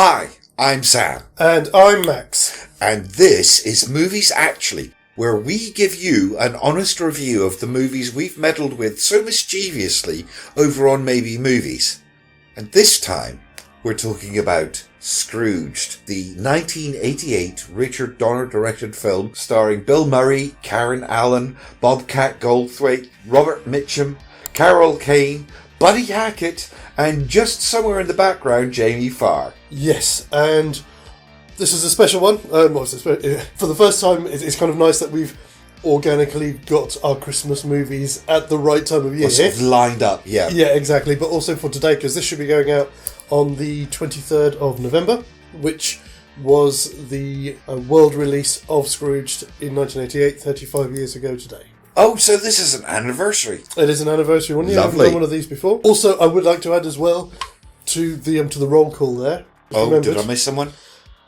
Hi, I'm Sam. And I'm Max. And this is Movies Actually, where we give you an honest review of the movies we've meddled with so mischievously over on Maybe Movies. And this time, we're talking about Scrooged, the 1988 Richard Donner-directed film starring Bill Murray, Karen Allen, Bobcat Goldthwait, Robert Mitchum, Carol Kane, Buddy Hackett, and just somewhere in the background, Jamie Farr. Yes, and this is a special one. For the first time, it's kind of nice that we've organically got our Christmas movies at the right time of year. Sort of lined up, yeah. Yeah, exactly. But also for today, because this should be going out on the 23rd of November, which was the world release of Scrooged in 1988, 35 years ago today. Oh, so this is an anniversary. It is an anniversary one. Yeah, Lovely. I've done one of these before. Also, I would like to add as well to the roll call there. Oh, did I miss someone?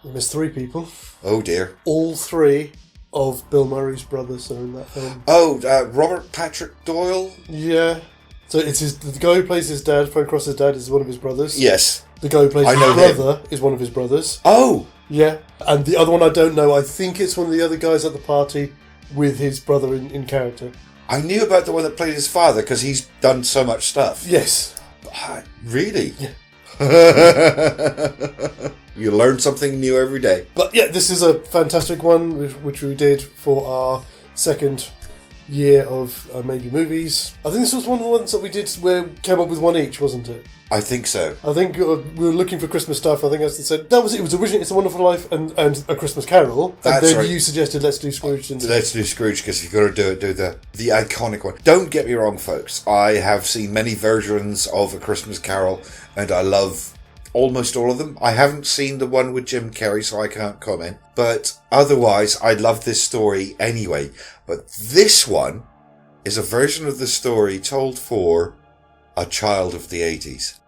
You missed three people. Oh dear. All three of Bill Murray's brothers are in that film. Oh, Robert Patrick Doyle? Yeah. So it's the guy who plays his dad, Frank Cross's dad, is one of his brothers. Yes. The guy who plays his brother is one of his brothers. Oh! Yeah. And the other one I don't know. I think it's one of the other guys at the party with his brother in character. I knew about the one that played his father because he's done so much stuff. Yes. Really? Yeah. You learn something new every day. But yeah, this is a fantastic one, which we did for our second year of Maybe Movies. I think this was one of the ones that we did where we came up with one each, wasn't it? I think so. I think we were looking for Christmas stuff. I think as they said, that was it. It was originally It's a Wonderful Life and A Christmas Carol. That's and then right. You suggested let's do Scrooge. Let's do Scrooge because you've got to do the iconic one. Don't get me wrong, folks. I have seen many versions of A Christmas Carol and I love almost all of them. I haven't seen the one with Jim Carrey, so I can't comment. But otherwise, I love this story anyway. But this one is a version of the story told for a child of the 80s.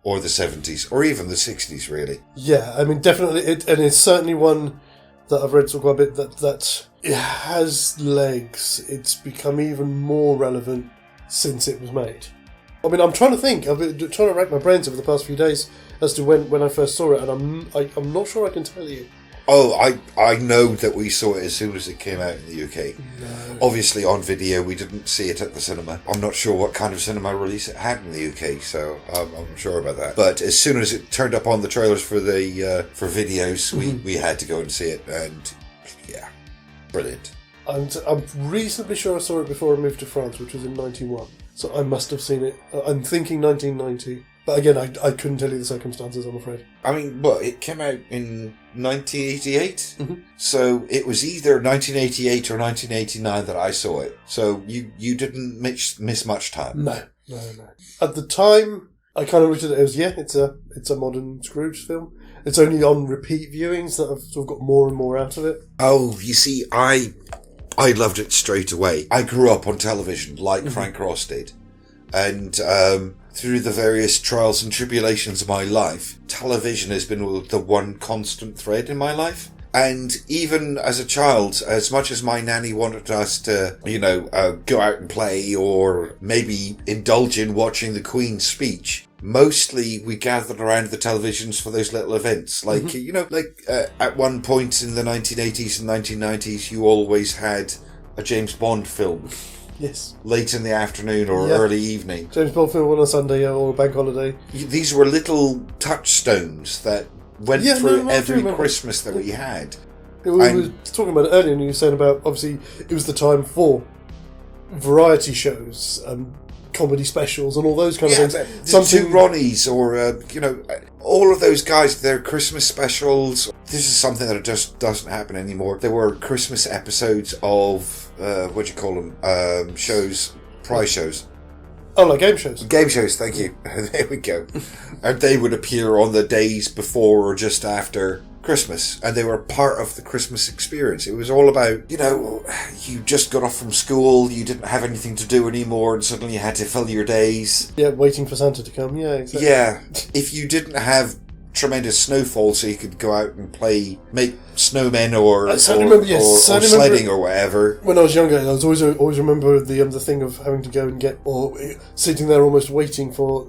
Or the 70s, or even the 60s, really. Yeah, I mean, definitely, and it's certainly one that I've read quite a bit, that it has legs. It's become even more relevant since it was made. I mean, I'm trying to think. I've been trying to rack my brains over the past few days as to when I first saw it, and I'm not sure I can tell you. Oh, I know that we saw it as soon as it came out in the UK. No. Obviously, on video, we didn't see it at the cinema. I'm not sure what kind of cinema release it had in the UK, so I'm not sure about that. But as soon as it turned up on the trailers for the for videos, we had to go and see it, and yeah, brilliant. I'm reasonably sure I saw it before I moved to France, which was in 91. So I must have seen it. I'm thinking 1990. But again, I couldn't tell you the circumstances, I'm afraid. I mean, it came out in 1988? Mm-hmm. So it was either 1988 or 1989 that I saw it. So you didn't miss much time. No. At the time, I kind of looked at it as, it's a modern Scrooge film. It's only on repeat viewings that I've sort of got more and more out of it. Oh, you see, I loved it straight away. I grew up on television like Frank Ross did. And through the various trials and tribulations of my life, television has been the one constant thread in my life. And even as a child, as much as my nanny wanted us to, go out and play or maybe indulge in watching the Queen's speech, mostly we gathered around the televisions for those little events. Like, at one point in the 1980s and 1990s, you always had a James Bond film. Yes. Late in the afternoon or early evening. James Bond film on a Sunday or a bank holiday. These were little touchstones that went through every Christmas that we had. We were talking about it earlier, and you were saying about, obviously, it was the time for variety shows and comedy specials and all those kind of things. The Two Ronnies or, all of those guys, their Christmas specials. This is something that just doesn't happen anymore. There were Christmas episodes of, shows, prize shows. Oh, like game shows? Game shows, thank you. There we go. And they would appear on the days before or just after Christmas, and they were part of the Christmas experience. It was all about, you just got off from school, you didn't have anything to do anymore, and suddenly you had to fill your days. Yeah, waiting for Santa to come, yeah, exactly. Yeah, if you didn't have tremendous snowfall so you could go out and make snowmen or sledding or whatever. When I was younger, I was always remember the thing of having to go and get, or sitting there almost waiting for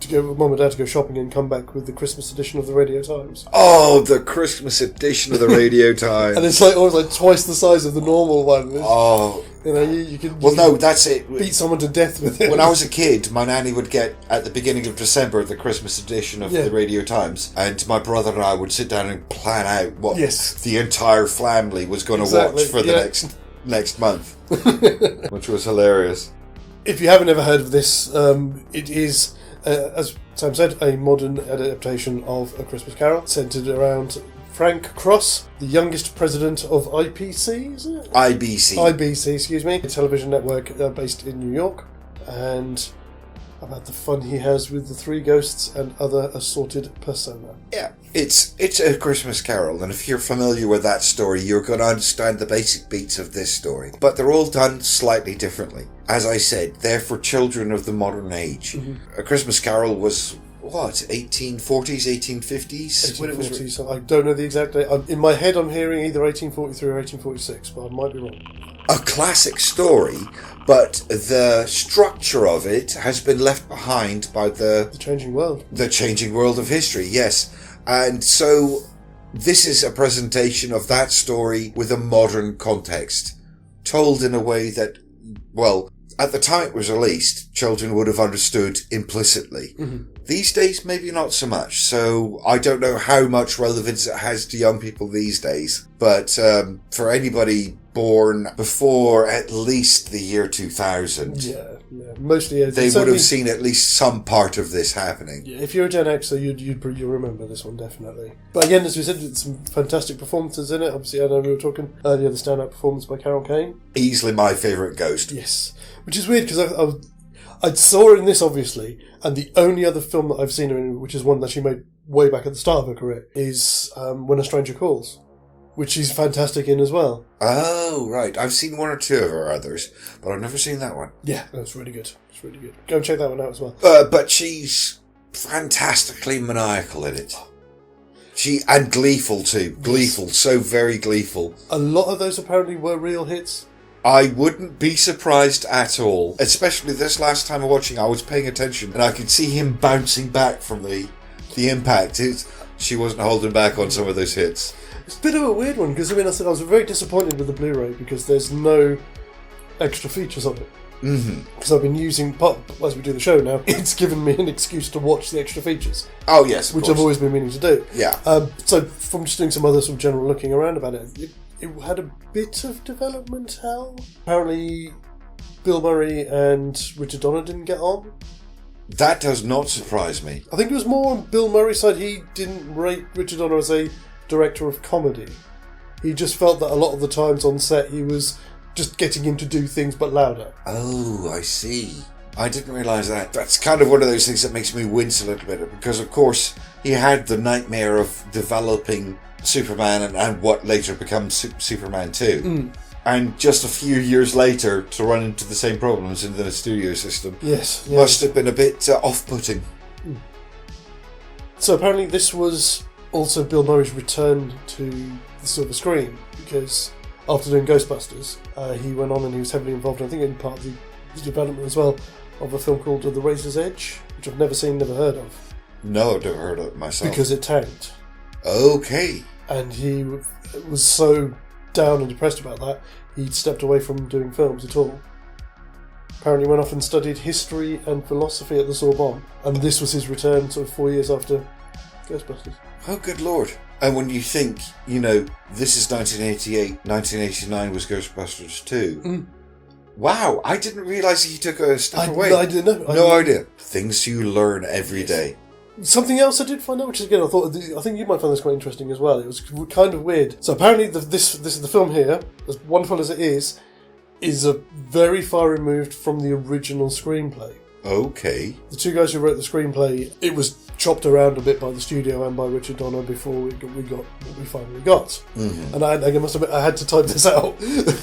to go with Mum and Dad to go shopping and come back with the Christmas edition of the Radio Times. Oh, the Christmas edition of the Radio Times. And it's like always like twice the size of the normal one. Oh. You know, you can... Well, no, that's it. Beat someone to death with it. When I was a kid, my nanny would get, at the beginning of December, the Christmas edition of the Radio Times, and my brother and I would sit down and plan out what the entire family was going to watch for the next month, which was hilarious. If you haven't ever heard of this, it is, as Sam said, a modern adaptation of A Christmas Carol, centred around Frank Cross, the youngest president of IPC, is it? IBC, excuse me. A television network based in New York. And about the fun he has with the three ghosts and other assorted persona. Yeah, it's A Christmas Carol, and if you're familiar with that story, you're going to understand the basic beats of this story. But they're all done slightly differently. As I said, they're for children of the modern age. Mm-hmm. A Christmas Carol was... what, 1840s, 1850s? When it was I don't know the exact date. In my head, I'm hearing either 1843 or 1846, but I might be wrong. A classic story, but the structure of it has been left behind by the changing world. The changing world of history, yes. And so this is a presentation of that story with a modern context, told in a way that, well, at the time it was released, children would have understood implicitly. Mm-hmm. These days, maybe not so much. So I don't know how much relevance it has to young people these days. But for anybody born before at least the year 2000, mostly they would have seen at least some part of this happening. Yeah, if you're a Gen Xer, you'll remember this one definitely. But again, as we said, there's some fantastic performances in it. Obviously, I know we were talking earlier, the stand-up performance by Carol Kane. Easily my favourite ghost. Yes, which is weird because I saw her in this, obviously, and the only other film that I've seen her in, which is one that she made way back at the start of her career, is When a Stranger Calls, which she's fantastic in as well. Oh, right. I've seen one or two of her others, but I've never seen that one. Yeah, that's really good. It's really good. Go and check that one out as well. But she's fantastically maniacal in it. And gleeful too. Gleeful, so very gleeful. A lot of those apparently were real hits. I wouldn't be surprised at all. Especially this last time watching, I was paying attention and I could see him bouncing back from the impact. She wasn't holding back on some of those hits. It's a bit of a weird one because I was very disappointed with the Blu-ray because there's no extra features on it. Because I've been using, as we do the show now, it's given me an excuse to watch the extra features. Oh yes, which I've always been meaning to do. Yeah. So from just doing some other sort of general looking around about it had a bit of development hell. Apparently, Bill Murray and Richard Donner didn't get on. That does not surprise me. I think it was more on Bill Murray's side. He didn't rate Richard Donner as a director of comedy. He just felt that a lot of the times on set he was just getting him to do things but louder. Oh, I see. I didn't realise that. That's kind of one of those things that makes me wince a little bit because, of course, he had the nightmare of developing Superman and what later becomes Superman 2. And just a few years later to run into the same problems in the studio system. Yes. Must have been a bit off-putting. So apparently this was also Bill Murray's return to the silver screen because after doing Ghostbusters, he went on and he was heavily involved, I think, in part of the development as well, of a film called The Razor's Edge, which I've never seen, never heard of. No, I've never heard of it myself. Because it tanked. Okay. And he was so down and depressed about that, he'd stepped away from doing films at all. Apparently went off and studied history and philosophy at the Sorbonne, and this was his return sort of 4 years after Ghostbusters. Oh, good Lord. And when you think, this is 1988, 1989 was Ghostbusters 2. Wow, I didn't realise he took a step away. I didn't know. No idea. Things you learn every day. Something else I did find out, which is again, I think you might find this quite interesting as well. It was kind of weird. So apparently, this is the film here, as wonderful as it is a very far removed from the original screenplay. Okay. The two guys who wrote the screenplay, it was chopped around a bit by the studio and by Richard Donner before we got what we finally got. And I must admit, I had to type this out because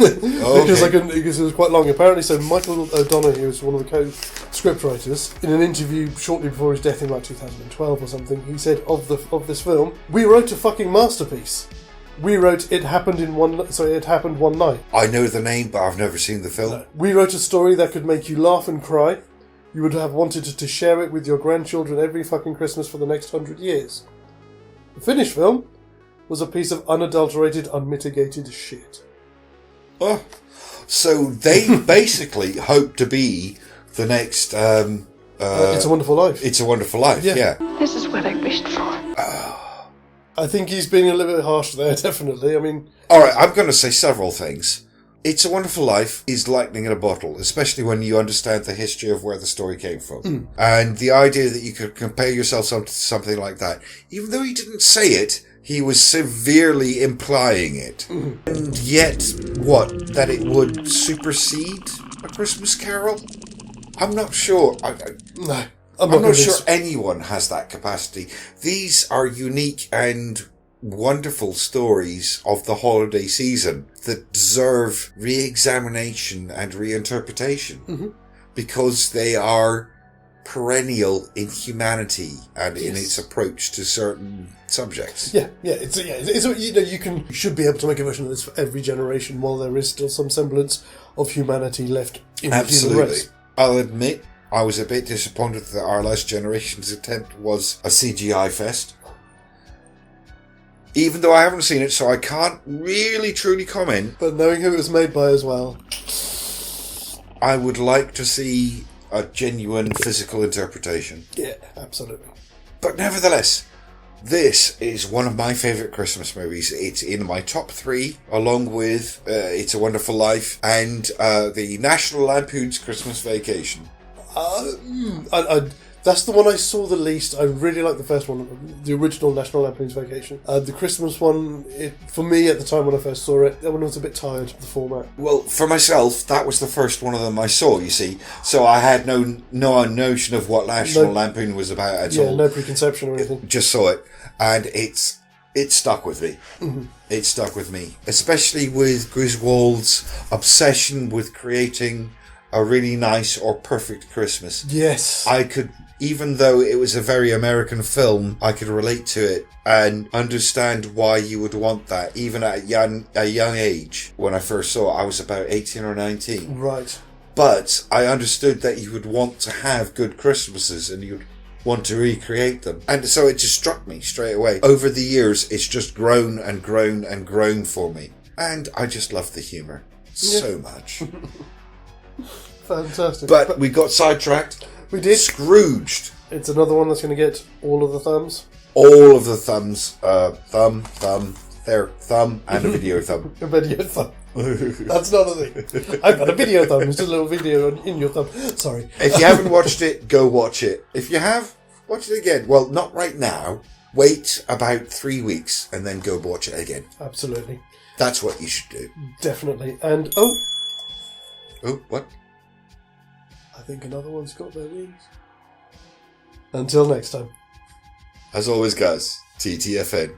it was quite long. Apparently, so Michael O'Donnell, who was one of the co-script writers, in an interview shortly before his death in like 2012 or something, he said of this film, "We wrote a fucking masterpiece. We wrote It Happened One Night. I know the name, but I've never seen the film. No. We wrote a story that could make you laugh and cry. you would have wanted to share it with your grandchildren every fucking Christmas for the next 100 years. The finished film was a piece of unadulterated, unmitigated shit. Oh, so they basically hope to be the next... It's a Wonderful Life. It's a Wonderful Life, yeah. This is what I wished for. I think he's being a little bit harsh there, definitely. I mean... Alright, I'm going to say several things. It's a Wonderful Life is lightning in a bottle, especially when you understand the history of where the story came from. And the idea that you could compare yourself to something like that, even though he didn't say it, he was severely implying it. And yet, what? That it would supersede A Christmas Carol? I'm not sure. No. I'm not sure anyone has that capacity. These are unique and wonderful stories of the holiday season that deserve re-examination and reinterpretation because they are perennial in humanity and in its approach to certain subjects. It's you should be able to make a version of this for every generation while there is still some semblance of humanity left in the human race. I'll admit I was a bit disappointed that our last generation's attempt was a CGI fest. Even though I haven't seen it, so I can't really truly comment. But knowing who it was made by as well, I would like to see a genuine physical interpretation. Yeah, absolutely. But nevertheless, this is one of my favourite Christmas movies. It's in my top 3, along with It's a Wonderful Life and the National Lampoon's Christmas Vacation. That's the one I saw the least. I really like the first one, the original National Lampoon's Vacation. The Christmas one, for me at the time when I first saw it, that one was a bit tired of the format. Well, for myself, that was the first one of them I saw, you see. So I had no notion of what National Lampoon was about at all. Yeah, no preconception or anything. Just saw it. And it stuck with me. It stuck with me. Especially with Griswold's obsession with creating a really nice or perfect Christmas. Yes. I could, even though it was a very American film, I could relate to it and understand why you would want that, even at a young age. When I first saw it, I was about 18 or 19. Right. But I understood that you would want to have good Christmases and you'd want to recreate them. And so it just struck me straight away. Over the years, it's just grown and grown and grown for me. And I just love the humour so much. Fantastic. But we got sidetracked. We did. Scrooged. It's another one that's going to get all of the thumbs. All of the thumbs. Thumb, and a video thumb. A video thumb. That's not a thing. I've got a video thumb. It's just a little video in your thumb. Sorry. If you haven't watched it, go watch it. If you have, watch it again. Well, not right now. Wait about 3 weeks and then go watch it again. Absolutely. That's what you should do. Definitely. And, Oh, what? I think another one's got their wings. Until next time. As always, guys, TTFN.